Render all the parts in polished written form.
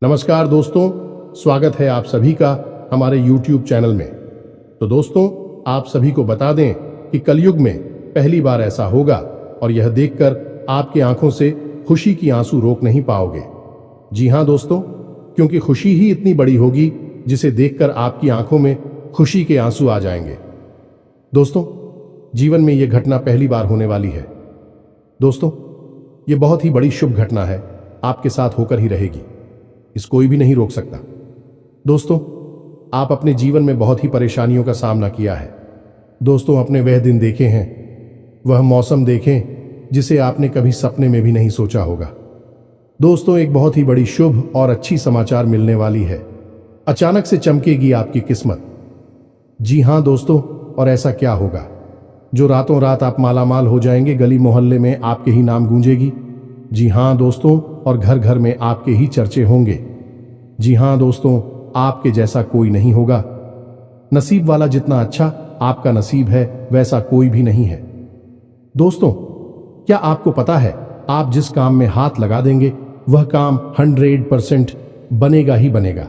नमस्कार दोस्तों, स्वागत है आप सभी का हमारे YouTube चैनल में। तो दोस्तों, आप सभी को बता दें कि कलयुग में पहली बार ऐसा होगा और यह देखकर आपकी आंखों से खुशी की आंसू रोक नहीं पाओगे। जी हां दोस्तों, क्योंकि खुशी ही इतनी बड़ी होगी जिसे देखकर आपकी आंखों में खुशी के आंसू आ जाएंगे। दोस्तों, जीवन में यह घटना पहली बार होने वाली है। दोस्तों, यह बहुत ही बड़ी शुभ घटना है, आपके साथ होकर ही रहेगी, इस कोई भी नहीं रोक सकता। दोस्तों, आप अपने जीवन में बहुत ही परेशानियों का सामना किया है। दोस्तों, अपने वह दिन देखे हैं, वह मौसम देखें जिसे आपने कभी सपने में भी नहीं सोचा होगा। दोस्तों, एक बहुत ही बड़ी शुभ और अच्छी समाचार मिलने वाली है। अचानक से चमकेगी आपकी किस्मत। जी हां दोस्तों, और ऐसा क्या होगा जो रातों रात आप मालामाल हो जाएंगे, गली मोहल्ले में आपके ही नाम गूंजेगी। जी हां दोस्तों, और घर घर में आपके ही चर्चे होंगे। जी हां दोस्तों, आपके जैसा कोई नहीं होगा। नसीब वाला जितना अच्छा आपका नसीब है, वैसा कोई भी नहीं है। दोस्तों, क्या आपको पता है, आप जिस काम में हाथ लगा देंगे वह काम 100% बनेगा ही बनेगा।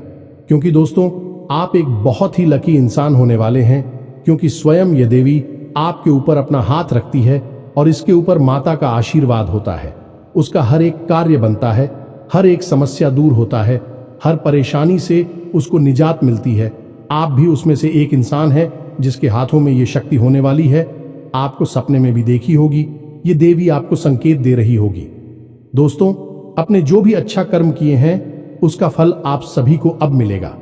क्योंकि दोस्तों, आप एक बहुत ही लकी इंसान होने वाले हैं, क्योंकि स्वयं ये देवी आपके ऊपर अपना हाथ रखती है और इसके ऊपर माता का आशीर्वाद होता है। उसका हर एक कार्य बनता है, हर एक समस्या दूर होता है, हर परेशानी से उसको निजात मिलती है। आप भी उसमें से एक इंसान है जिसके हाथों में ये शक्ति होने वाली है। आपको सपने में भी देखी होगी, ये देवी आपको संकेत दे रही होगी। दोस्तों, अपने जो भी अच्छा कर्म किए हैं उसका फल आप सभी को अब मिलेगा।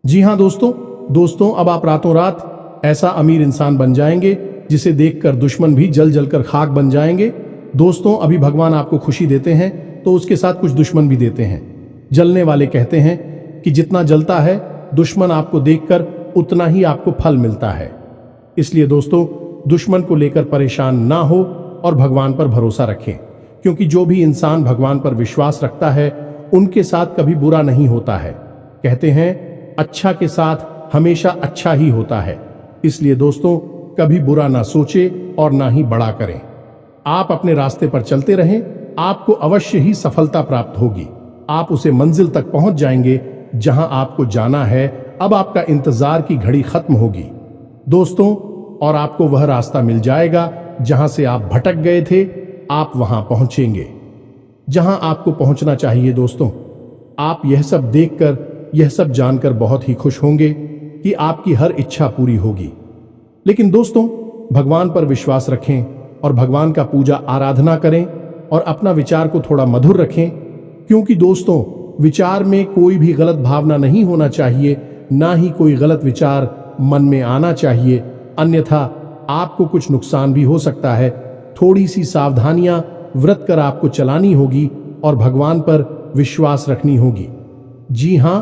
जी हां दोस्तों, अब आप रातों रात ऐसा अमीर इंसान बन जाएंगे जिसे देखकर दुश्मन भी जल जल कर खाक बन जाएंगे। दोस्तों, अभी भगवान आपको खुशी देते हैं तो उसके साथ कुछ दुश्मन भी देते हैं। जलने वाले कहते हैं कि जितना जलता है दुश्मन आपको देखकर उतना ही आपको फल मिलता है। इसलिए दोस्तों, दुश्मन को लेकर परेशान ना हो और भगवान पर भरोसा रखें, क्योंकि जो भी इंसान भगवान पर विश्वास रखता है उनके साथ कभी बुरा नहीं होता है। कहते हैं अच्छा के साथ हमेशा अच्छा ही होता है। इसलिए दोस्तों, कभी बुरा ना सोचे और ना ही बड़ा करें। आप अपने रास्ते पर चलते रहें, आपको अवश्य ही सफलता प्राप्त होगी। आप उसे मंजिल तक पहुंच जाएंगे जहां आपको जाना है। अब आपका इंतजार की घड़ी खत्म होगी दोस्तों, और आपको वह रास्ता मिल जाएगा जहां से आप भटक गए थे। आप वहां पहुंचेंगे जहां आपको पहुंचना चाहिए। दोस्तों, आप यह सब देखकर, यह सब जानकर बहुत ही खुश होंगे कि आपकी हर इच्छा पूरी होगी। लेकिन दोस्तों, भगवान पर विश्वास रखें और भगवान का पूजा आराधना करें और अपना विचार को थोड़ा मधुर रखें, क्योंकि दोस्तों, विचार में कोई भी गलत भावना नहीं होना चाहिए, ना ही कोई गलत विचार मन में आना चाहिए, अन्यथा आपको कुछ नुकसान भी हो सकता है। थोड़ी सी सावधानियां व्रत कर आपको चलानी होगी और भगवान पर विश्वास रखनी होगी। जी हां,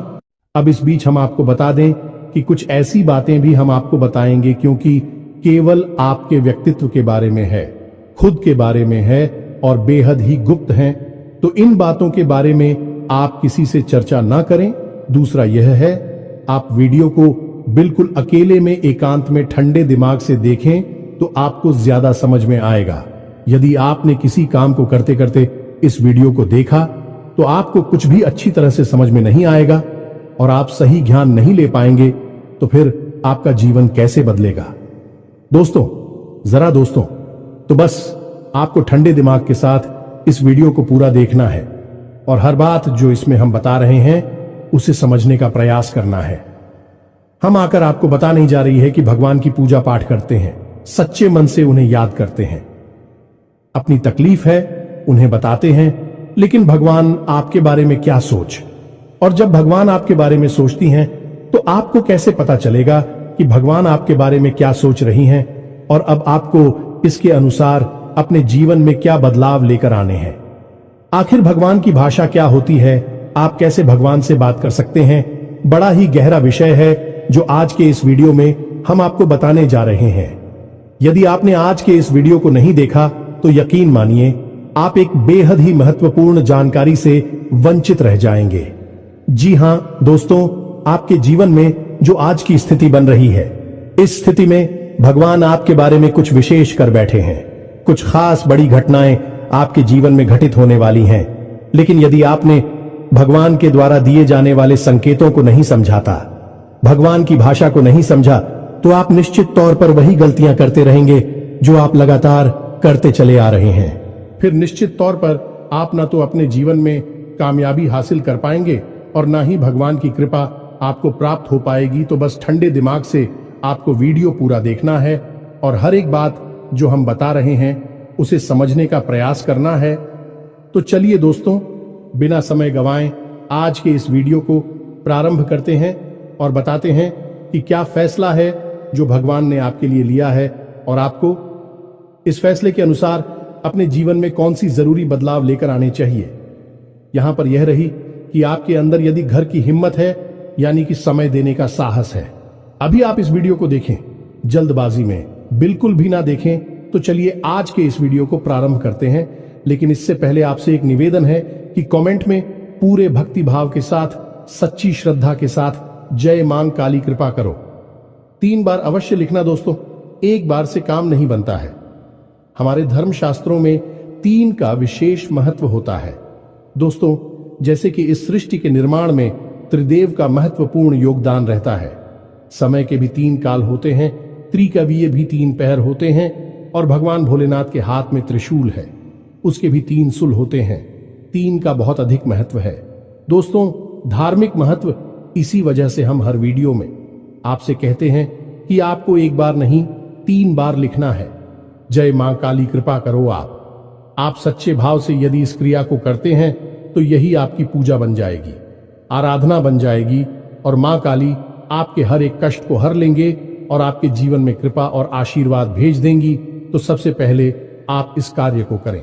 अब इस बीच हम आपको बता दें कि कुछ ऐसी बातें भी हम आपको बताएंगे क्योंकि केवल आपके व्यक्तित्व के बारे में है, खुद के बारे में है और बेहद ही गुप्त हैं। तो इन बातों के बारे में आप किसी से चर्चा ना करें। दूसरा यह है, आप वीडियो को बिल्कुल अकेले में एकांत में ठंडे दिमाग से देखें तो आपको ज्यादा समझ में आएगा। यदि आपने किसी काम को करते करते इस वीडियो को देखा तो आपको कुछ भी अच्छी तरह से समझ में नहीं आएगा और आप सही ज्ञान नहीं ले पाएंगे, तो फिर आपका जीवन कैसे बदलेगा। दोस्तों, तो बस आपको ठंडे दिमाग के साथ इस वीडियो को पूरा देखना है और हर बात जो इसमें हम बता रहे हैं उसे समझने का प्रयास करना है। हम आकर आपको बता नहीं जा रही है कि भगवान की पूजा पाठ करते हैं, सच्चे मन से उन्हें याद करते हैं। अपनी तकलीफ है उन्हें बताते हैं, लेकिन भगवान आपके बारे में क्या सोच, और जब भगवान आपके बारे में सोचती हैं तो आपको कैसे पता चलेगा कि भगवान आपके बारे में क्या सोच रही हैं और अब आपको इसके अनुसार अपने जीवन में क्या बदलाव लेकर आने हैं। आखिर भगवान की भाषा क्या होती है, आप कैसे भगवान से बात कर सकते हैं, बड़ा ही गहरा विषय है जो आज के इस वीडियो में हम आपको बताने जा रहे हैं। यदि आपने आज के इस वीडियो को नहीं देखा तो यकीन मानिए आप एक बेहद ही महत्वपूर्ण जानकारी से वंचित रह जाएंगे। जी हां दोस्तों, आपके जीवन में जो आज की स्थिति बन रही है, इस स्थिति में भगवान आपके बारे में कुछ विशेष कर बैठे हैं। कुछ खास बड़ी घटनाएं आपके जीवन में घटित होने वाली हैं। लेकिन यदि आपने भगवान के द्वारा दिए जाने वाले संकेतों को नहीं समझाता, भगवान की भाषा को नहीं समझा, तो आप निश्चित तौर पर वही गलतियां करते रहेंगे जो आप लगातार करते चले आ रहे हैं। फिर निश्चित तौर पर आप ना तो अपने जीवन में कामयाबी हासिल कर पाएंगे और ना ही भगवान की कृपा आपको प्राप्त हो पाएगी। तो बस ठंडे दिमाग से आपको वीडियो पूरा देखना है और हर एक बात जो हम बता रहे हैं उसे समझने का प्रयास करना है। तो चलिए दोस्तों, बिना समय गंवाए आज के इस वीडियो को प्रारंभ करते हैं और बताते हैं कि क्या फैसला है जो भगवान ने आपके लिए लिया है और आपको इस फैसले के अनुसार अपने जीवन में कौन सी जरूरी बदलाव लेकर आने चाहिए। यहां पर यह रही कि आपके अंदर यदि घर की हिम्मत है, यानी कि समय देने का साहस है। अभी आप इस वीडियो को देखें, जल्दबाजी में बिल्कुल भी ना देखें। तो चलिए आज के इस वीडियो को प्रारंभ करते हैं, लेकिन इससे पहले आपसे एक निवेदन है कि कमेंट में पूरे भक्ति भाव के साथ, सच्ची श्रद्धा के साथ जय मां काली कृपा करो 3 बार अवश्य लिखना दोस्तों, एक बार से काम नहीं बनता है। हमारे धर्म शास्त्रों में 3 का विशेष महत्व होता है दोस्तों। जैसे कि इस सृष्टि के निर्माण में त्रिदेव का महत्वपूर्ण योगदान रहता है। समय के भी 3 काल होते हैं, त्रिकवीय भी 3 पहर होते हैं और भगवान भोलेनाथ के हाथ में त्रिशूल है, उसके भी 3 सुल होते हैं। 3 का बहुत अधिक महत्व है दोस्तों। धार्मिक महत्व इसी वजह से हम हर वीडियो में आपसे कहते हैं कि आपको एक बार नहीं 3 बार लिखना है, जय मां काली कृपा करो। आप सच्चे भाव से यदि इस क्रिया को करते हैं तो यही आपकी पूजा बन जाएगी, आराधना बन जाएगी और मां काली आपके हर एक कष्ट को हर लेंगे और आपके जीवन में कृपा और आशीर्वाद भेज देंगी। तो सबसे पहले आप इस कार्य को करें।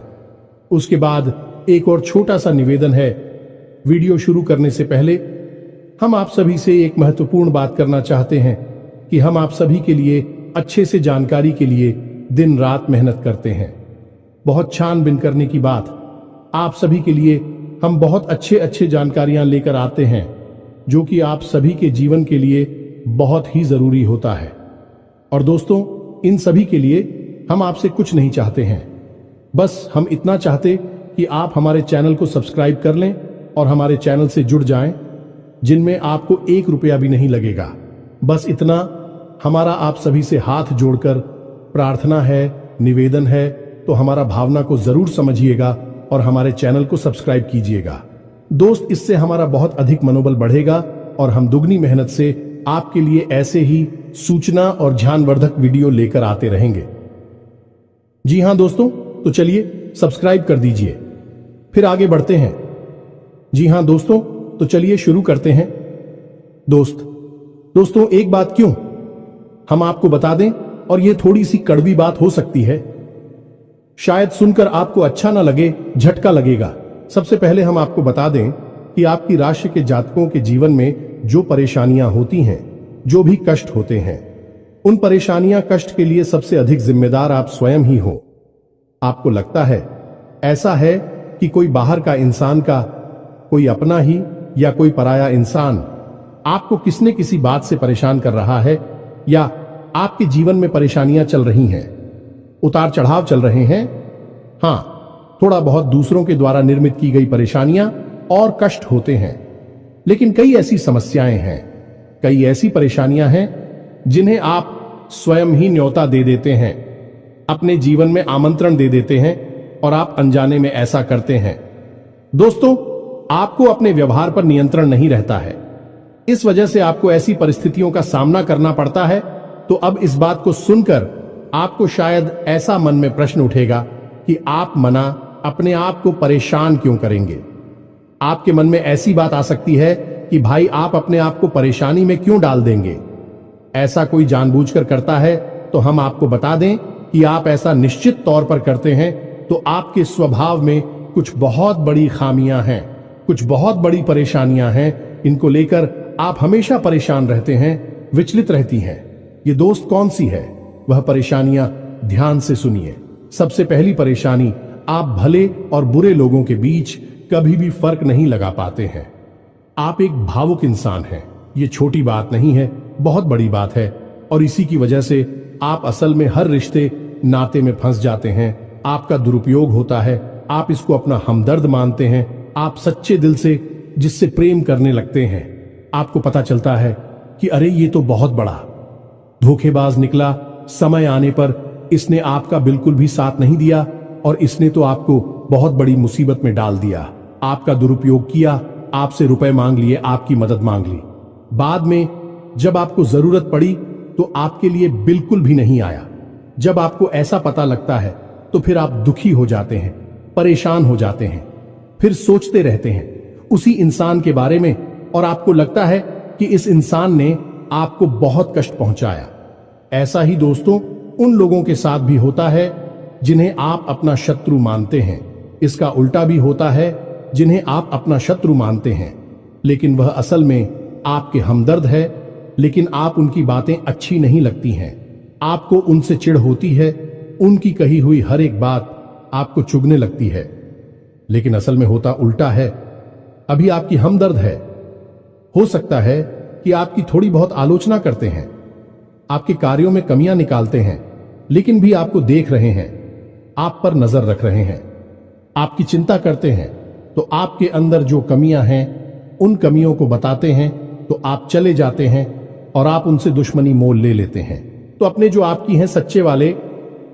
उसके बाद एक और छोटा सा निवेदन है, वीडियो शुरू करने से पहले हम आप सभी से एक महत्वपूर्ण बात करना चाहते हैं कि हम आप सभी के लिए अच्छे से जानकारी के लिए दिन रात मेहनत करते हैं। बहुत छानबीन करने की बात, आप सभी के लिए हम बहुत अच्छे जानकारियां लेकर आते हैं जो कि आप सभी के जीवन के लिए बहुत ही जरूरी होता है। और दोस्तों, इन सभी के लिए हम आपसे कुछ नहीं चाहते हैं, बस हम इतना चाहते कि आप हमारे चैनल को सब्सक्राइब कर लें और हमारे चैनल से जुड़ जाएं, जिनमें आपको 1 रुपया भी नहीं लगेगा। बस इतना हमारा आप सभी से हाथ जोड़कर प्रार्थना है, निवेदन है। तो हमारा भावना को जरूर समझिएगा और हमारे चैनल को सब्सक्राइब कीजिएगा दोस्त। इससे हमारा बहुत अधिक मनोबल बढ़ेगा और हम दुगनी मेहनत से आपके लिए ऐसे ही सूचना और ध्यानवर्धक वीडियो लेकर आते रहेंगे। जी हां दोस्तों, तो चलिए सब्सक्राइब कर दीजिए, फिर आगे बढ़ते हैं। जी हां दोस्तों, तो चलिए शुरू करते हैं। दोस्तों एक बात क्यों हम आपको बता दें, और यह थोड़ी सी कड़वी बात हो सकती है, शायद सुनकर आपको अच्छा ना लगे, झटका लगेगा। सबसे पहले हम आपको बता दें कि आपकी राशि के जातकों के जीवन में जो परेशानियां होती हैं, जो भी कष्ट होते हैं, उन परेशानियां कष्ट के लिए सबसे अधिक जिम्मेदार आप स्वयं ही हो। आपको लगता है ऐसा है कि कोई बाहर का इंसान का, कोई अपना ही या कोई पराया इंसान आपको किसने किसी बात से परेशान कर रहा है, या आपके जीवन में परेशानियां चल रही हैं, उतार चढ़ाव चल रहे हैं। हां, थोड़ा बहुत दूसरों के द्वारा निर्मित की गई परेशानियां और कष्ट होते हैं, लेकिन कई ऐसी समस्याएं हैं, कई ऐसी परेशानियां हैं जिन्हें आप स्वयं ही न्योता दे देते हैं, अपने जीवन में आमंत्रण दे देते हैं और आप अनजाने में ऐसा करते हैं। दोस्तों, आपको अपने व्यवहार पर नियंत्रण नहीं रहता है, इस वजह से आपको ऐसी परिस्थितियों का सामना करना पड़ता है। तो अब इस बात को सुनकर आपको शायद ऐसा मन में प्रश्न उठेगा कि आप मना अपने आप को परेशान क्यों करेंगे। आपके मन में ऐसी बात आ सकती है कि भाई आप अपने आप को परेशानी में क्यों डाल देंगे। ऐसा कोई जानबूझकर करता है तो हम आपको बता दें कि आप ऐसा निश्चित तौर पर करते हैं, तो आपके स्वभाव में कुछ बहुत बड़ी खामियां हैं, कुछ बहुत बड़ी परेशानियां हैं। इनको लेकर आप हमेशा परेशान रहते हैं, विचलित रहती हैं। ये दोस्त कौन सी है वह परेशानियां, ध्यान से सुनिए। सबसे पहली परेशानी, आप भले और बुरे लोगों के बीच कभी भी फर्क नहीं लगा पाते हैं। आप एक भावुक इंसान हैं, ये छोटी बात नहीं है, बहुत बड़ी बात है। और इसी की वजह से आप असल में हर रिश्ते नाते में फंस जाते हैं। आपका दुरुपयोग होता है, आप इसको अपना हमदर्द मानते हैं, आप सच्चे दिल से जिससे प्रेम करने लगते हैं, आपको पता चलता है कि अरे ये तो बहुत बड़ा धोखेबाज निकला। समय आने पर इसने आपका बिल्कुल भी साथ नहीं दिया और इसने तो आपको बहुत बड़ी मुसीबत में डाल दिया। आपका दुरुपयोग किया, आपसे रुपए मांग लिए, आपकी मदद मांग ली। बाद में जब आपको जरूरत पड़ी तो आपके लिए बिल्कुल भी नहीं आया। जब आपको ऐसा पता लगता है तो फिर आप दुखी हो जाते हैं, परेशान हो जाते हैं, फिर सोचते रहते हैं उसी इंसान के बारे में और आपको लगता है कि इस इंसान ने आपको बहुत कष्ट पहुंचाया। ऐसा ही दोस्तों उन लोगों के साथ भी होता है जिन्हें आप अपना शत्रु मानते हैं। इसका उल्टा भी होता है, जिन्हें आप अपना शत्रु मानते हैं लेकिन वह असल में आपके हमदर्द है, लेकिन आप उनकी बातें अच्छी नहीं लगती हैं, आपको उनसे चिढ़ होती है, उनकी कही हुई हर एक बात आपको चुभने लगती है। लेकिन असल में होता उल्टा है। अभी आपकी हमदर्द है। हो सकता है कि आपकी थोड़ी बहुत आलोचना करते हैं, आपके कार्यों में कमियां निकालते हैं, लेकिन भी आपको देख रहे हैं, आप पर नजर रख रहे हैं, आपकी चिंता करते हैं। तो आपके अंदर जो कमियां हैं उन कमियों को बताते हैं तो आप चले जाते हैं और आप उनसे दुश्मनी मोल ले लेते हैं। तो अपने जो आपकी हैं सच्चे वाले,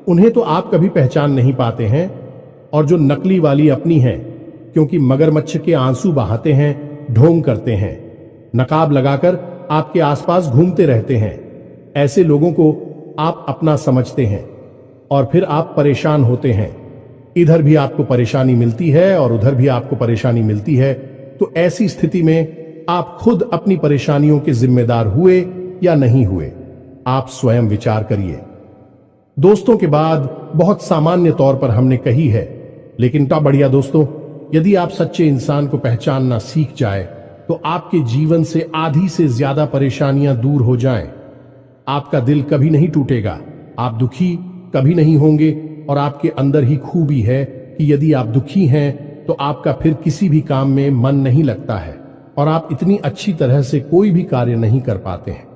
उन्हें तो आप कभी पहचान नहीं पाते हैं, और जो नकली वाली अपनी हैं, क्योंकि मगरमच्छ के आंसू बहाते हैं, ढोंग करते हैं, नकाब लगाकर आपके आसपास घूमते रहते हैं, ऐसे लोगों को आप अपना समझते हैं और फिर आप परेशान होते हैं। इधर भी आपको परेशानी मिलती है और उधर भी आपको परेशानी मिलती है। तो ऐसी स्थिति में आप खुद अपनी परेशानियों के जिम्मेदार हुए या नहीं हुए, आप स्वयं विचार करिए। दोस्तों के बाद बहुत सामान्य तौर पर हमने कही है, लेकिन क्या बढ़िया दोस्तों, यदि आप सच्चे इंसान को पहचानना सीख जाए तो आपके जीवन से आधी से ज्यादा परेशानियां दूर हो जाएं। आपका दिल कभी नहीं टूटेगा, आप दुखी कभी नहीं होंगे, और आपके अंदर ही खूबी है कि यदि आप दुखी हैं तो आपका फिर किसी भी काम में मन नहीं लगता है और आप इतनी अच्छी तरह से कोई भी कार्य नहीं कर पाते हैं।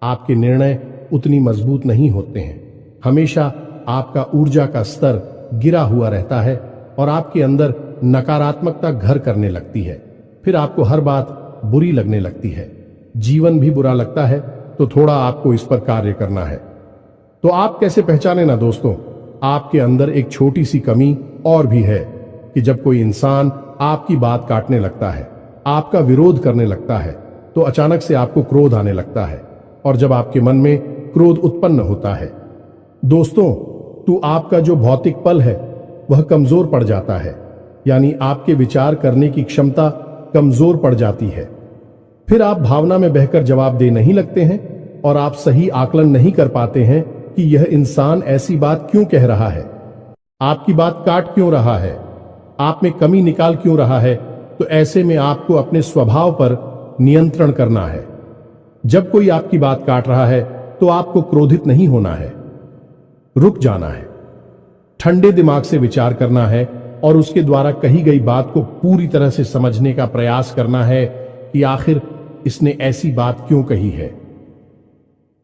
आपके निर्णय उतनी मजबूत नहीं होते हैं, हमेशा आपका ऊर्जा का स्तर गिरा हुआ रहता है और आपके अंदर नकारात्मकता घर करने लगती है। फिर आपको हर बात बुरी लगने लगती है, जीवन भी बुरा लगता है। तो थोड़ा आपको इस पर कार्य करना है। तो आप कैसे पहचाने ना दोस्तों, आपके अंदर एक छोटी सी कमी और भी है कि जब कोई इंसान आपकी बात काटने लगता है, आपका विरोध करने लगता है, तो अचानक से आपको क्रोध आने लगता है, और जब आपके मन में क्रोध उत्पन्न होता है दोस्तों, तो आपका जो भौतिक पल है वह कमजोर पड़ जाता है, यानी आपके विचार करने की क्षमता कमजोर पड़ जाती है। फिर आप भावना में बहकर जवाब दे नहीं लगते हैं और आप सही आकलन नहीं कर पाते हैं कि यह इंसान ऐसी बात क्यों कह रहा है, आपकी बात काट क्यों रहा है, आप में कमी निकाल क्यों रहा है। तो ऐसे में आपको अपने स्वभाव पर नियंत्रण करना है। जब कोई आपकी बात काट रहा है तो आपको क्रोधित नहीं होना है, रुक जाना है, ठंडे दिमाग से विचार करना है और उसके द्वारा कही गई बात को पूरी तरह से समझने का प्रयास करना है कि आखिर इसने ऐसी बात क्यों कही है।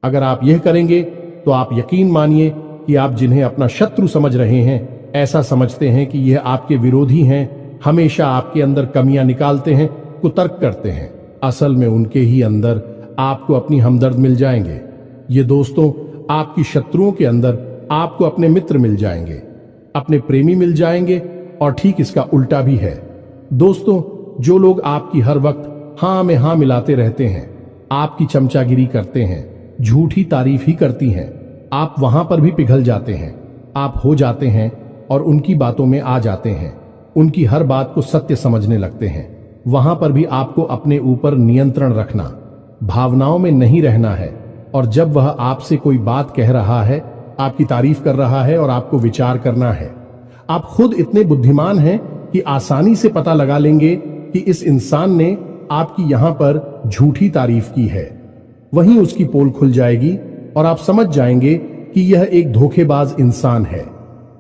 अगर आप यह करेंगे तो आप यकीन मानिए कि आप जिन्हें अपना शत्रु समझ रहे हैं, ऐसा समझते हैं कि यह आपके विरोधी हैं, हमेशा आपके अंदर कमियां निकालते हैं, कुतर्क करते हैं, असल में उनके ही अंदर आपको अपनी हमदर्द मिल जाएंगे। ये दोस्तों, आपकी शत्रुओं के अंदर आपको अपने मित्र मिल जाएंगे, अपने प्रेमी मिल जाएंगे, और ठीक इसका उल्टा भी है। दोस्तों, जो लोग आपकी हर वक्त हां में हां मिलाते रहते हैं, आपकी चमचागिरी करते हैं, झूठी तारीफ ही करती हैं, आप वहां पर भी पिघल जाते हैं, आप हो जाते हैं और उनकी बातों में आ जाते हैं, उनकी हर बात को सत्य समझने लगते हैं। वहां पर भी आपको अपने ऊपर नियंत्रण रखना, भावनाओं में नहीं रहना है। और जब वह आपसे कोई बात कह रहा है, आपकी तारीफ कर रहा है और आपको विचार करना है, आप खुद इतने बुद्धिमान हैं कि आसानी से पता लगा लेंगे कि इस इंसान ने आपकी यहां पर झूठी तारीफ की है। वहीं उसकी पोल खुल जाएगी और आप समझ जाएंगे कि यह एक धोखेबाज इंसान है,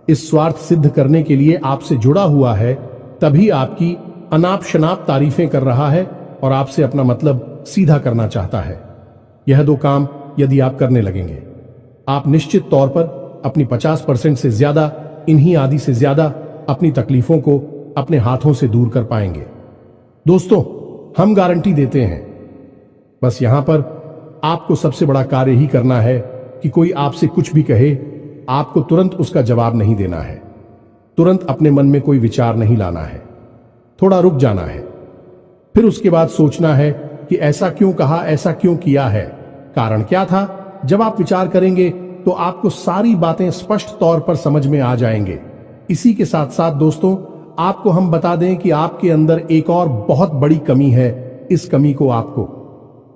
इस स्वार्थ सिद्ध करने के लिए आपसे जुड़ा हुआ है, तभी आपकी अनाप शनाप तारीफें कर रहा है और आपसे अपना मतलब सीधा करना चाहता है। यह दो काम यदि आप करने लगेंगे, आप निश्चित तौर पर अपनी 50% से ज्यादा, इन्हीं आदि से ज्यादा अपनी तकलीफों को अपने हाथों से दूर कर पाएंगे। दोस्तों, हम गारंटी देते हैं, बस यहां पर आपको सबसे बड़ा कार्य ही करना है कि कोई आपसे कुछ भी कहे, आपको तुरंत उसका जवाब नहीं देना है, तुरंत अपने मन में कोई विचार नहीं लाना है, थोड़ा रुक जाना है, फिर उसके बाद सोचना है कि ऐसा क्यों कहा, ऐसा क्यों किया है, कारण क्या था। जब आप विचार करेंगे तो आपको सारी बातें स्पष्ट तौर पर समझ में आ जाएंगे। इसी के साथ साथ दोस्तों, आपको हम बता दें कि आपके अंदर एक और बहुत बड़ी कमी है। इस कमी को आपको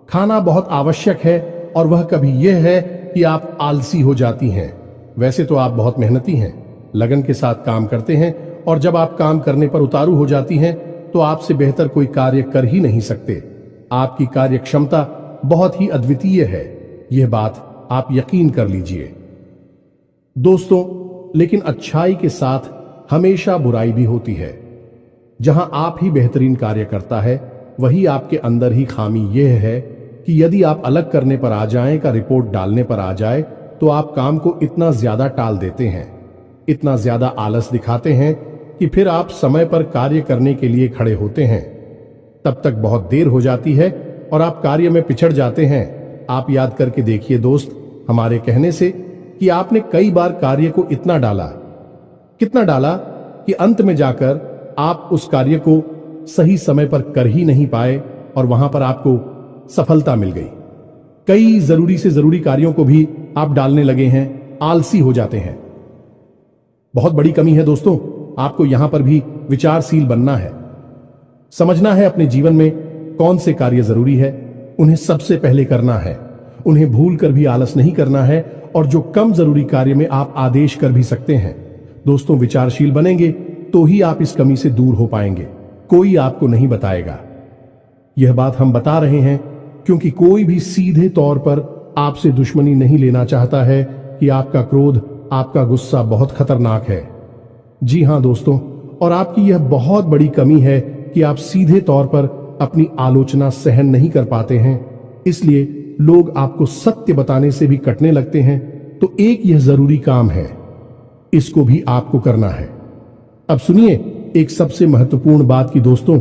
खाना बहुत आवश्यक है, और वह कभी यह है कि आप आलसी हो जाती हैं। वैसे तो आप बहुत मेहनती हैं, लगन के साथ काम करते हैं, और जब आप काम करने पर उतारू हो जाती हैं तो आपसे बेहतर कोई कार्य कर ही नहीं सकते। आपकी कार्य क्षमता बहुत ही अद्वितीय है, यह बात आप यकीन कर लीजिए दोस्तों। लेकिन अच्छाई के साथ हमेशा बुराई भी होती है। जहां आप ही बेहतरीन कार्य करता है, वही आपके अंदर ही खामी यह है कि यदि आप अलग करने पर आ जाएं का रिपोर्ट डालने पर आ जाए, तो आप काम को इतना ज्यादा टाल देते हैं, इतना ज्यादा आलस दिखाते हैं कि फिर आप समय पर कार्य करने के लिए खड़े होते हैं, तब तक बहुत देर हो जाती है और आप कार्य में पिछड़ जाते हैं। आप याद करके देखिए दोस्त, हमारे कहने से कि आपने कई बार कार्य को इतना डाला, कितना डाला कि अंत में जाकर आप उस कार्य को सही समय पर कर ही नहीं पाए, और वहां पर आपको सफलता मिल गई। कई जरूरी से जरूरी कार्यों को भी आप डालने लगे हैं, आलसी हो जाते हैं। बहुत बड़ी कमी है दोस्तों। आपको यहां पर भी विचारशील बनना है, समझना है अपने जीवन में कौन से कार्य जरूरी है, उन्हें सबसे पहले करना है, उन्हें भूल कर भी आलस नहीं करना है, और जो कम जरूरी कार्य में आप आदेश कर भी सकते हैं। दोस्तों, विचारशील बनेंगे तो ही आप इस कमी से दूर हो पाएंगे, कोई आपको नहीं बताएगा। यह बात हम बता रहे हैं क्योंकि कोई भी सीधे तौर पर आपसे दुश्मनी नहीं लेना चाहता है कि आपका क्रोध, आपका गुस्सा बहुत खतरनाक है। जी हां दोस्तों, और आपकी यह बहुत बड़ी कमी है कि आप सीधे तौर पर अपनी आलोचना सहन नहीं कर पाते हैं, इसलिए लोग आपको सत्य बताने से भी कटने लगते हैं। तो एक यह जरूरी काम है, इसको भी आपको करना है। अब सुनिए एक सबसे महत्वपूर्ण बात की दोस्तों,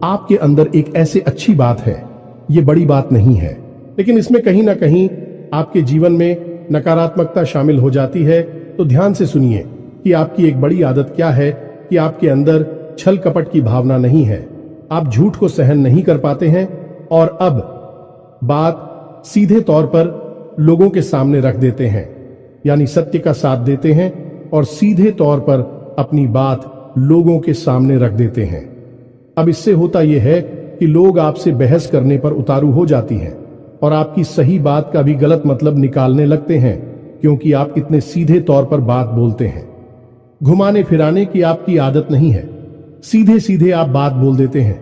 आपके अंदर एक ऐसे अच्छी बात है, यह बड़ी बात नहीं है, लेकिन इसमें कहीं ना कहीं आपके जीवन में नकारात्मकता शामिल हो जाती है। तो ध्यान से सुनिए कि आपकी एक बड़ी आदत क्या है कि आपके अंदर छल कपट की भावना नहीं है, आप झूठ को सहन नहीं कर पाते हैं, और अब बात सीधे तौर पर लोगों के सामने रख देते हैं, यानी सत्य का साथ देते हैं और सीधे तौर पर अपनी बात लोगों के सामने रख देते हैं। अब इससे होता यह है कि लोग आपसे बहस करने पर उतारू हो जाती हैं और आपकी सही बात का भी गलत मतलब निकालने लगते हैं, क्योंकि आप इतने सीधे तौर पर बात बोलते हैं। घुमाने फिराने की आपकी आदत नहीं है, सीधे सीधे आप बात बोल देते हैं,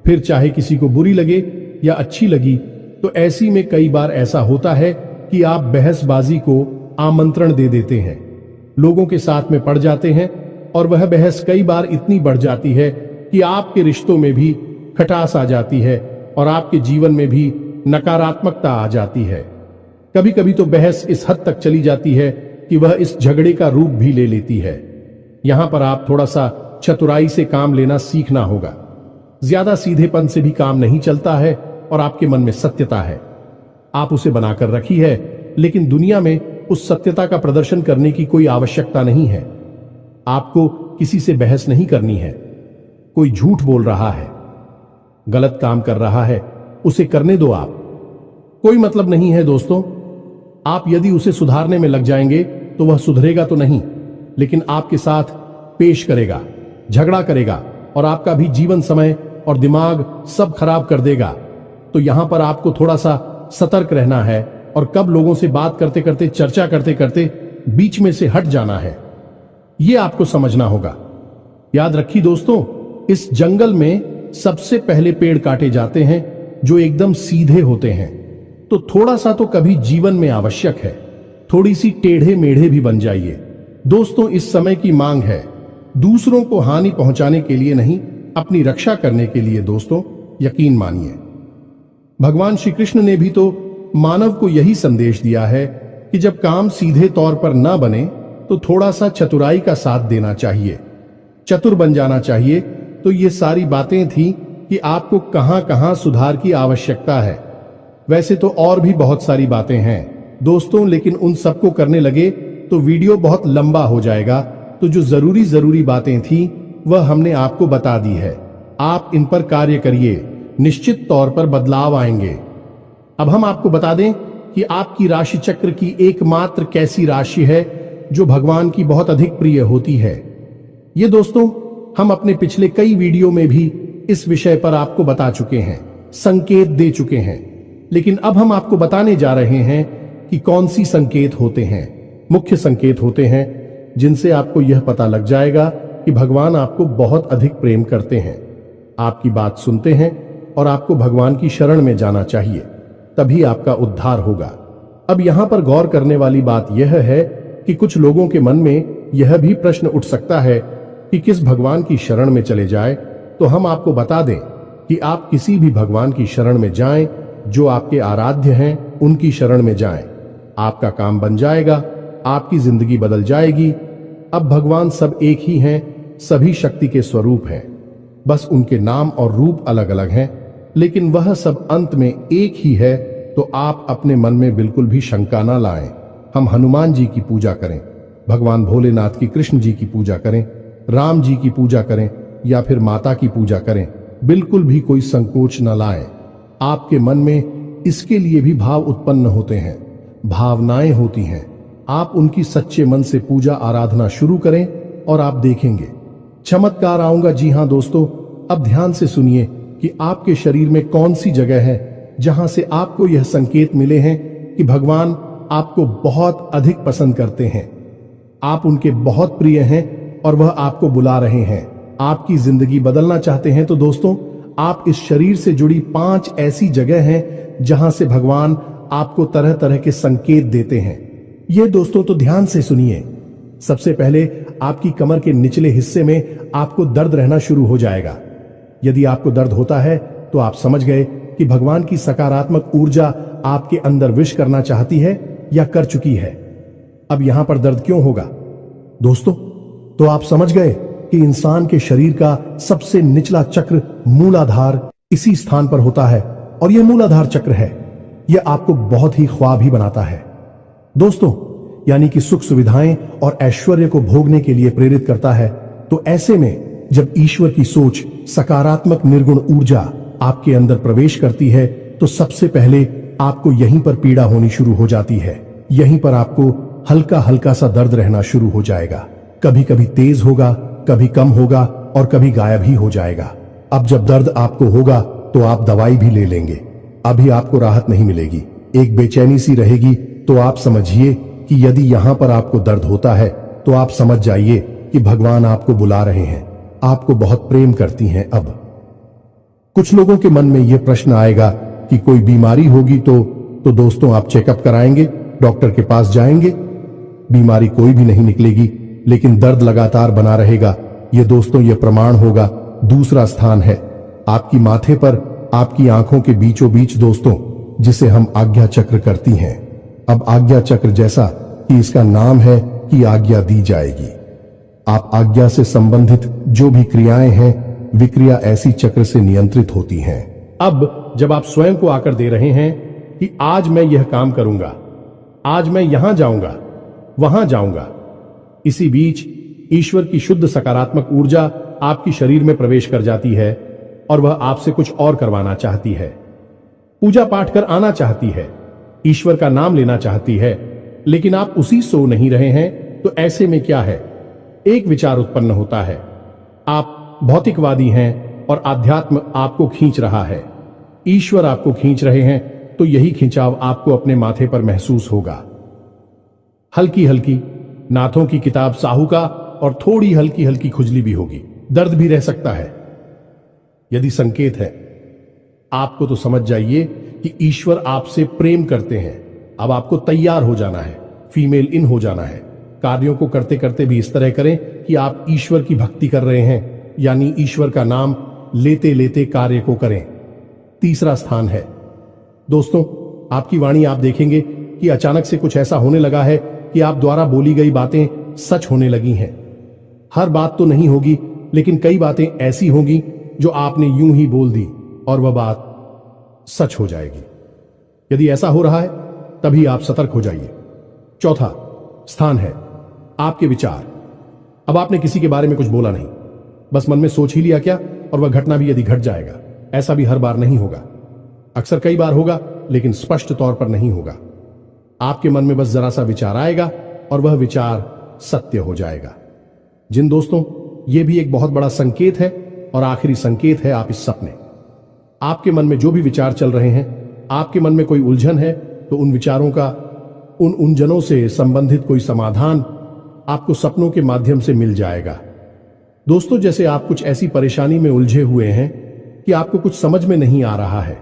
फिर चाहे किसी को बुरी लगे या अच्छी लगी। तो ऐसी में कई बार ऐसा होता है कि आप बहसबाजी को आमंत्रण दे देते हैं, लोगों के साथ में पड़ जाते हैं, और वह बहस कई बार इतनी बढ़ जाती है कि आपके रिश्तों में भी खटास आ जाती है और आपके जीवन में भी नकारात्मकता आ जाती है। कभी कभी तो बहस इस हद तक चली जाती है कि वह इस झगड़े का रूप भी ले लेती है। यहां पर आप थोड़ा सा चतुराई से काम लेना सीखना होगा। ज्यादा सीधेपन से भी काम नहीं चलता है, और आपके मन में सत्यता है, आप उसे बनाकर रखी है, लेकिन दुनिया में उस सत्यता का प्रदर्शन करने की कोई आवश्यकता नहीं है। आपको किसी से बहस नहीं करनी है। कोई झूठ बोल रहा है, गलत काम कर रहा है, उसे करने दो। आप कोई मतलब नहीं है दोस्तों। आप यदि उसे सुधारने में लग जाएंगे तो वह सुधरेगा तो नहीं, लेकिन आपके साथ पेश करेगा, झगड़ा करेगा, और आपका भी जीवन समय और दिमाग सब खराब कर देगा। तो यहां पर आपको थोड़ा सा सतर्क रहना है, और कब लोगों से बात करते करते, चर्चा करते करते बीच में से हट जाना है, यह आपको समझना होगा। याद रखिए दोस्तों, इस जंगल में सबसे पहले पेड़ काटे जाते हैं जो एकदम सीधे होते हैं। तो थोड़ा सा तो कभी जीवन में आवश्यक है, थोड़ी सी टेढ़े मेढ़े भी बन जाइए दोस्तों। इस समय की मांग है, दूसरों को हानि पहुंचाने के लिए नहीं, अपनी रक्षा करने के लिए दोस्तों, यकीन मानिए। भगवान श्री कृष्ण ने भी तो मानव को यही संदेश दिया है कि जब काम सीधे तौर पर ना बने तो थोड़ा सा चतुराई का साथ देना चाहिए, चतुर बन जाना चाहिए। तो ये सारी बातें थी कि आपको कहां कहां सुधार की आवश्यकता है। वैसे तो और भी बहुत सारी बातें हैं दोस्तों, लेकिन उन सबको करने लगे तो वीडियो बहुत लंबा हो जाएगा। तो जो जरूरी बातें थी वह हमने आपको बता दी है। आप इन पर कार्य करिए, निश्चित तौर पर बदलाव आएंगे। अब हम आपको बता दें कि आपकी राशि चक्र की एकमात्र कैसी राशि है जो भगवान की बहुत अधिक प्रिय होती है। ये दोस्तों हम अपने पिछले कई वीडियो में भी इस विषय पर आपको बता चुके हैं, संकेत दे चुके हैं, लेकिन अब हम आपको बताने जा रहे हैं कि कौन सी संकेत होते हैं। मुख्य संकेत होते हैं जिनसे आपको यह पता लग जाएगा कि भगवान आपको बहुत अधिक प्रेम करते हैं, आपकी बात सुनते हैं और आपको भगवान की शरण में जाना चाहिए, तभी आपका उद्धार होगा। अब यहां पर गौर करने वाली बात यह है कि कुछ लोगों के मन में यह भी प्रश्न उठ सकता है कि किस भगवान की शरण में चले जाए। तो हम आपको बता दें कि आप किसी भी भगवान की शरण में जाएं, जो आपके आराध्य हैं उनकी शरण में जाएं। आपका काम बन जाएगा, आपकी जिंदगी बदल जाएगी। अब भगवान सब एक ही हैं, सभी शक्ति के स्वरूप हैं, बस उनके नाम और रूप अलग अलग हैं, लेकिन वह सब अंत में एक ही है। तो आप अपने मन में बिल्कुल भी शंका ना लाएं। हम हनुमान जी की पूजा करें, भगवान भोलेनाथ की, कृष्ण जी की पूजा करें, राम जी की पूजा करें या फिर माता की पूजा करें, बिल्कुल भी कोई संकोच न लाएं। आपके मन में इसके लिए भी भाव उत्पन्न होते हैं, भावनाएं होती हैं। आप उनकी सच्चे मन से पूजा आराधना शुरू करें और आप देखेंगे चमत्कार आऊंगा। जी हां दोस्तों, अब ध्यान से सुनिए कि आपके शरीर में कौन सी जगह है जहां से आपको यह संकेत मिले हैं कि भगवान आपको बहुत अधिक पसंद करते हैं, आप उनके बहुत प्रिय हैं और वह आपको बुला रहे हैं। आपकी जिंदगी बदलना चाहते हैं तो दोस्तों, आप इस शरीर से जुड़ी 5 ऐसी जगह हैं जहां से भगवान आपको तरह तरह के संकेत देते हैं। ये दोस्तों तो ध्यान से सुनिए। सबसे पहले आपकी कमर के निचले हिस्से में आपको दर्द रहना शुरू हो जाएगा। यदि आपको दर्द होता है तो आप समझ गए कि भगवान की सकारात्मक ऊर्जा आपके अंदर विश करना चाहती है या कर चुकी है। अब यहां पर दर्द क्यों होगा दोस्तों? तो आप समझ गए कि इंसान के शरीर का सबसे निचला चक्र मूलाधार इसी स्थान पर होता है, और यह मूलाधार चक्र है, यह आपको बहुत ही ख्वाब ही बनाता है दोस्तों, यानी कि सुख सुविधाएं और ऐश्वर्य को भोगने के लिए प्रेरित करता है। तो ऐसे में जब ईश्वर की सोच, सकारात्मक निर्गुण ऊर्जा आपके अंदर प्रवेश करती है तो सबसे पहले आपको यहीं पर पीड़ा होनी शुरू हो जाती है। यहीं पर आपको हल्का हल्का सा दर्द रहना शुरू हो जाएगा। कभी कभी तेज होगा, कभी कम होगा और कभी गायब ही हो जाएगा। अब जब दर्द आपको होगा तो आप दवाई भी ले लेंगे, अभी आपको राहत नहीं मिलेगी, एक बेचैनी सी रहेगी। तो आप समझिए कि यदि यहां पर आपको दर्द होता है तो आप समझ जाइए कि भगवान आपको बुला रहे हैं, आपको बहुत प्रेम करती हैं। अब कुछ लोगों के मन में यह प्रश्न आएगा कि कोई बीमारी होगी तो दोस्तों आप चेकअप कराएंगे, डॉक्टर के पास जाएंगे, बीमारी कोई भी नहीं निकलेगी, लेकिन दर्द लगातार बना रहेगा। ये दोस्तों ये प्रमाण होगा। दूसरा स्थान है आपकी माथे पर, आपकी आंखों के बीचों बीच दोस्तों, जिसे हम आज्ञा चक्र करती हैं। अब आज्ञा चक्र जैसा कि इसका नाम है कि आज्ञा दी जाएगी। आप आज्ञा से संबंधित जो भी क्रियाएं हैं, विक्रिया ऐसी चक्र से नियंत्रित होती हैं। अब जब आप स्वयं को आकर दे रहे हैं कि आज मैं यह काम करूंगा, आज मैं यहां जाऊंगा, वहां जाऊंगा, इसी बीच ईश्वर की शुद्ध सकारात्मक ऊर्जा आपकी शरीर में प्रवेश कर जाती है और वह आपसे कुछ और करवाना चाहती है, पूजा पाठ कर आना चाहती है, ईश्वर का नाम लेना चाहती है, लेकिन आप उसी सो नहीं रहे हैं। तो ऐसे में क्या है, एक विचार उत्पन्न होता है, आप भौतिकवादी हैं और आध्यात्म आपको खींच रहा है, ईश्वर आपको खींच रहे हैं, तो यही खिंचाव आपको अपने माथे पर महसूस होगा। हल्की हल्की नाथों की किताब साहू का और थोड़ी हल्की हल्की खुजली भी होगी, दर्द भी रह सकता है। यदि संकेत है आपको तो समझ जाइए कि ईश्वर आपसे प्रेम करते हैं। अब आपको तैयार हो जाना है, फीमेल इन हो जाना है। कार्यों को करते करते भी इस तरह करें कि आप ईश्वर की भक्ति कर रहे हैं, यानी ईश्वर का नाम लेते लेते कार्य को करें। तीसरा स्थान है दोस्तों आपकी वाणी। आप देखेंगे कि अचानक से कुछ ऐसा होने लगा है कि आप द्वारा बोली गई बातें सच होने लगी हैं। हर बात तो नहीं होगी, लेकिन कई बातें ऐसी होंगी जो आपने यूं ही बोल दी और वह बात सच हो जाएगी। यदि ऐसा हो रहा है तभी आप सतर्क हो जाइए। चौथा स्थान है आपके विचार। अब आपने किसी के बारे में कुछ बोला नहीं, बस मन में सोच ही लिया क्या, और वह घटना भी यदि घट जाएगा। ऐसा भी हर बार नहीं होगा, अक्सर कई बार होगा, लेकिन स्पष्ट तौर पर नहीं होगा। आपके मन में बस जरा सा विचार आएगा और वह विचार सत्य हो जाएगा। जिन दोस्तों, यह भी एक बहुत बड़ा संकेत है और आखिरी संकेत है आप इस सपने। आपके मन में जो भी विचार चल रहे हैं, आपके मन में कोई उलझन है, तो उन विचारों का, उन उलझनों से संबंधित कोई समाधान आपको सपनों के माध्यम से मिल जाएगा। दोस्तों, जैसे आप कुछ ऐसी परेशानी में उलझे हुए हैं कि आपको कुछ समझ में नहीं आ रहा है,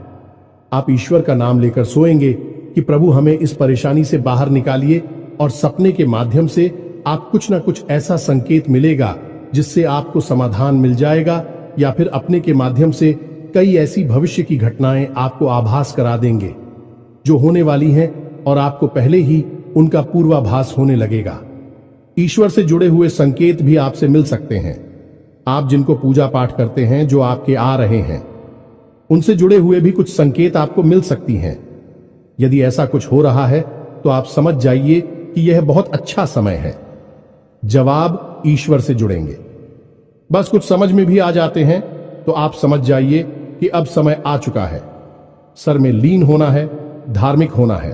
आप ईश्वर का नाम लेकर सोएंगे कि प्रभु हमें इस परेशानी से बाहर निकालिए, और सपने के माध्यम से आप कुछ ना कुछ ऐसा संकेत मिलेगा जिससे आपको समाधान मिल जाएगा, या फिर अपने के माध्यम से कई ऐसी भविष्य की घटनाएं आपको आभास करा देंगे जो होने वाली हैं, और आपको पहले ही उनका पूर्वाभास होने लगेगा। ईश्वर से जुड़े हुए संकेत भी आपसे मिल सकते हैं। आप जिनको पूजा पाठ करते हैं, जो आपके आ रहे हैं, उनसे जुड़े हुए भी कुछ संकेत आपको मिल सकती हैं। यदि ऐसा कुछ हो रहा है तो आप समझ जाइए कि यह बहुत अच्छा समय है। जवाब ईश्वर से जुड़ेंगे। बस कुछ समझ में भी आ जाते हैं तो आप समझ जाइए कि अब समय आ चुका है। सर में लीन होना है, धार्मिक होना है।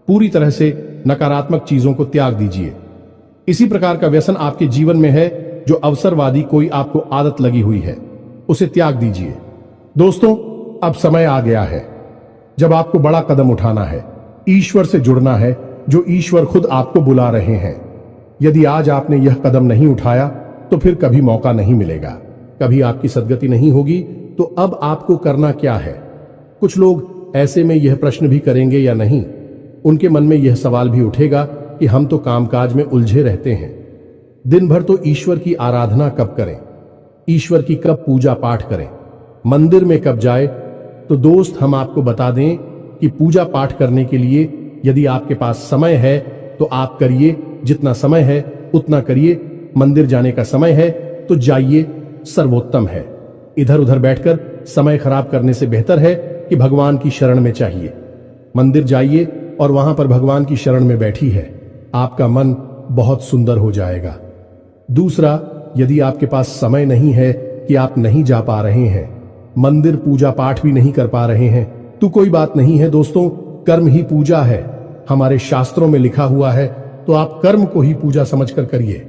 पूरी तरह से नकारात्मक चीजों को त्याग दीजिए। इसी प्रकार का व्यसन आपके जीवन में है जो अवसरवादी कोई आपको आदत लगी हुई है, उसे त्याग दीजिए। दोस्तों, अब समय आ गया है जब आपको बड़ा कदम उठाना है, ईश्वर से जुड़ना है, जो ईश्वर खुद आपको बुला रहे हैं। यदि आज आपने यह कदम नहीं उठाया तो फिर कभी मौका नहीं मिलेगा, कभी आपकी सद्गति नहीं होगी। तो अब आपको करना क्या है? कुछ लोग ऐसे में यह प्रश्न भी करेंगे या नहीं, उनके मन में यह सवाल भी उठेगा कि हम तो कामकाज में उलझे रहते हैं, दिन भर तो ईश्वर की आराधना कब करें, ईश्वर की कब पूजा पाठ करें, मंदिर में कब जाए। तो दोस्त, हम आपको बता दें कि पूजा पाठ करने के लिए यदि आपके पास समय है तो आप करिए, जितना समय है उतना करिए। मंदिर जाने का समय है तो जाइए, सर्वोत्तम है। इधर उधर बैठकर समय खराब करने से बेहतर है कि भगवान की शरण में चाहिए। मंदिर जाइए और वहां पर भगवान की शरण में बैठी है, आपका मन बहुत सुंदर हो जाएगा। दूसरा, यदि आपके पास समय नहीं है कि आप नहीं जा पा रहे हैं, मंदिर पूजा पाठ भी नहीं कर पा रहे हैं, तो कोई बात नहीं है दोस्तों, कर्म ही पूजा है। हमारे शास्त्रों में लिखा हुआ है, तो आप कर्म को ही पूजा समझकर करिए।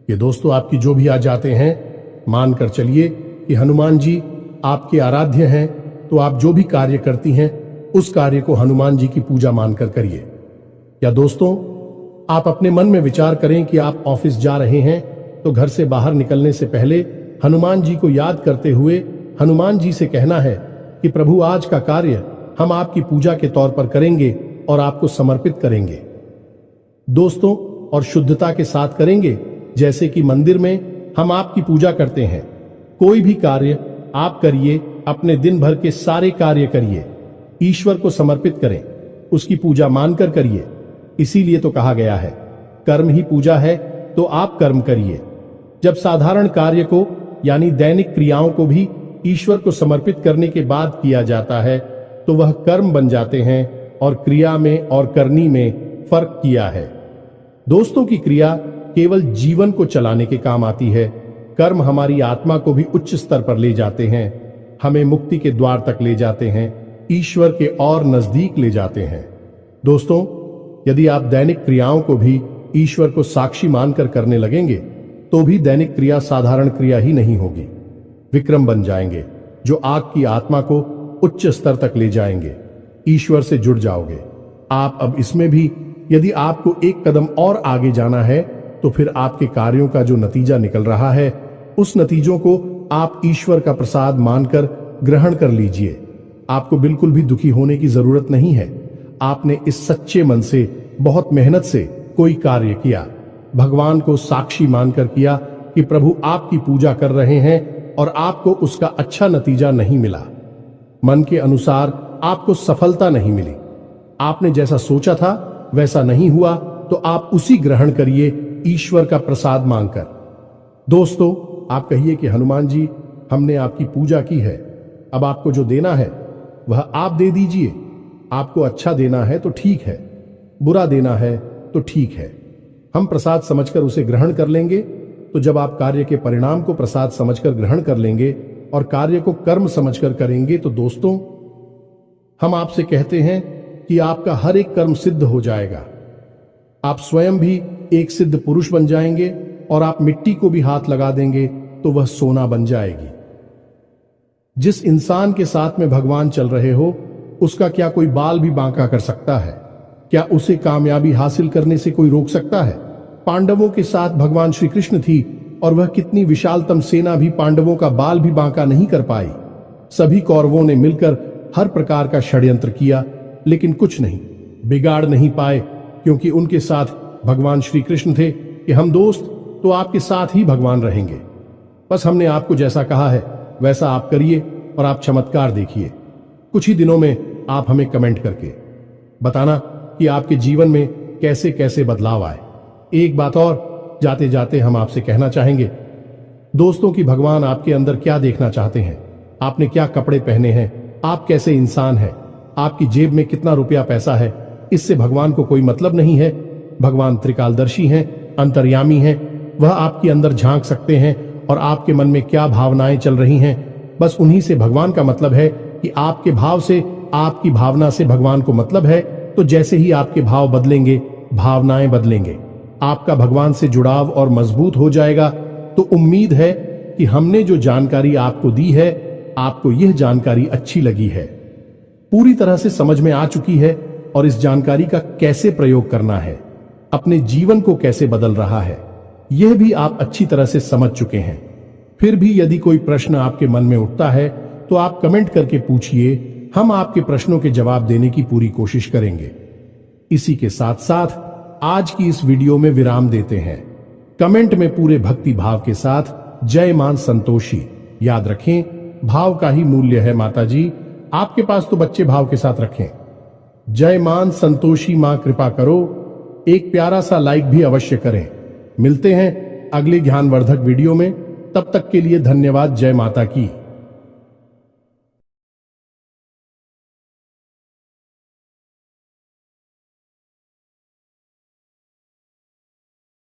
ये दोस्तों, आपकी जो भी आ जाते हैं, मानकर चलिए कि हनुमान जी आपके आराध्य हैं, तो आप जो भी कार्य करती हैं उस कार्य को हनुमान जी की पूजा मानकर करिए। या दोस्तों, आप अपने मन में विचार करें कि आप ऑफिस जा रहे हैं, तो घर से बाहर निकलने से पहले हनुमान जी को याद करते हुए हनुमान जी से कहना है कि प्रभु, आज का कार्य हम आपकी पूजा के तौर पर करेंगे और आपको समर्पित करेंगे दोस्तों, और शुद्धता के साथ करेंगे, जैसे कि मंदिर में हम आपकी पूजा करते हैं। कोई भी कार्य आप करिए, अपने दिन भर के सारे कार्य करिए, ईश्वर को समर्पित करें, उसकी पूजा मानकर करिए। इसीलिए तो कहा गया है, कर्म ही पूजा है, तो आप कर्म करिए। जब साधारण कार्य को यानी दैनिक क्रियाओं को भी ईश्वर को समर्पित करने के बाद किया जाता है, तो वह कर्म बन जाते हैं, और क्रिया में और करनी में फर्क किया है। दोस्तों, की क्रिया केवल जीवन को चलाने के काम आती है, कर्म हमारी आत्मा को भी उच्च स्तर पर ले जाते हैं, हमें मुक्ति के द्वार तक ले जाते हैं, ईश्वर के और नजदीक ले जाते हैं। दोस्तों, यदि आप दैनिक क्रियाओं को भी ईश्वर को साक्षी मानकर करने लगेंगे, तो भी दैनिक क्रिया साधारण क्रिया ही नहीं होगी, विक्रम बन जाएंगे, जो आग की आत्मा को उच्च स्तर तक ले जाएंगे। ईश्वर से जुड़ जाओगे आप। अब इसमें भी यदि आपको एक कदम और आगे जाना है, तो फिर आपके कार्यों का जो नतीजा निकल रहा है, उस नतीजों को आप ईश्वर का प्रसाद मानकर ग्रहण कर लीजिए। आपको बिल्कुल भी दुखी होने की जरूरत नहीं है। आपने इस सच्चे मन से, बहुत मेहनत से कोई कार्य किया, भगवान को साक्षी मानकर किया कि प्रभु आपकी पूजा कर रहे हैं, और आपको उसका अच्छा नतीजा नहीं मिला, मन के अनुसार आपको सफलता नहीं मिली, आपने जैसा सोचा था वैसा नहीं हुआ, तो आप उसी ग्रहण करिए ईश्वर का प्रसाद मांगकर। दोस्तों, आप कहिए कि हनुमान जी, हमने आपकी पूजा की है। अब आपको जो देना है वह आप दे दीजिए। आपको अच्छा देना है तो ठीक है, बुरा देना है तो ठीक है। हम प्रसाद समझकर उसे ग्रहण कर लेंगे। तो जब आप कार्य के परिणाम को प्रसाद समझकर ग्रहण कर लेंगे और कार्य को कर्म समझकर करेंगे तो दोस्तों, हम आपसे कहते हैं कि आपका हर एक कर्म सिद्ध हो जाएगा। आप स्वयं भी एक सिद्ध पुरुष बन जाएंगे और आप मिट्टी को भी हाथ लगा देंगे तो वह सोना बन जाएगी। जिस इंसान के साथ में भगवान चल रहे हो, उसका क्या कोई बाल भी बांका कर सकता है? क्या उसे कामयाबी हासिल करने से कोई रोक सकता है? पांडवों के साथ भगवान श्री कृष्ण थी और वह कितनी विशालतम सेना भी पांडवों का बाल भी बांका नहीं कर पाई। सभी कौरवों ने मिलकर हर प्रकार का षड्यंत्र किया, लेकिन कुछ नहीं बिगाड़ नहीं पाए, क्योंकि उनके साथ भगवान श्री कृष्ण थे कि हम दोस्त तो आपके साथ ही भगवान रहेंगे। बस हमने आपको जैसा कहा है वैसा आप करिए और आप चमत्कार देखिए। कुछ ही दिनों में आप हमें कमेंट करके बताना कि आपके जीवन में कैसे कैसे बदलाव आए। एक बात और जाते जाते हम आपसे कहना चाहेंगे दोस्तों कि भगवान आपके अंदर क्या देखना चाहते हैं। आपने क्या कपड़े पहने हैं, आप कैसे इंसान हैं, आपकी जेब में कितना रुपया पैसा है, इससे भगवान को कोई मतलब नहीं है। भगवान त्रिकालदर्शी हैं, अंतर्यामी हैं। वह आपके अंदर झांक सकते हैं और आपके मन में क्या भावनाएं चल रही हैं, बस उन्हीं से भगवान का मतलब है कि आपके भाव से, आपकी भावना से भगवान को मतलब है। तो जैसे ही आपके भाव बदलेंगे, भावनाएं बदलेंगे, आपका भगवान से जुड़ाव और मजबूत हो जाएगा। तो उम्मीद है कि हमने जो जानकारी आपको दी है, आपको यह जानकारी अच्छी लगी है, पूरी तरह से समझ में आ चुकी है और इस जानकारी का कैसे प्रयोग करना है, अपने जीवन को कैसे बदल रहा है, यह भी आप अच्छी तरह से समझ चुके हैं। फिर भी यदि कोई प्रश्न आपके मन में उठता है तो आप कमेंट करके पूछिए, हम आपके प्रश्नों के जवाब देने की पूरी कोशिश करेंगे। इसी के साथ साथ आज की इस वीडियो में विराम देते हैं। कमेंट में पूरे भक्ति भाव के साथ जय मां संतोषी याद रखें, भाव का ही मूल्य है माता जी। आपके पास तो बच्चे भाव के साथ रखें। जय मां संतोषी मां कृपा करो। एक प्यारा सा लाइक भी अवश्य करें। मिलते हैं अगले ज्ञानवर्धक वीडियो में, तब तक के लिए धन्यवाद। जय माता की।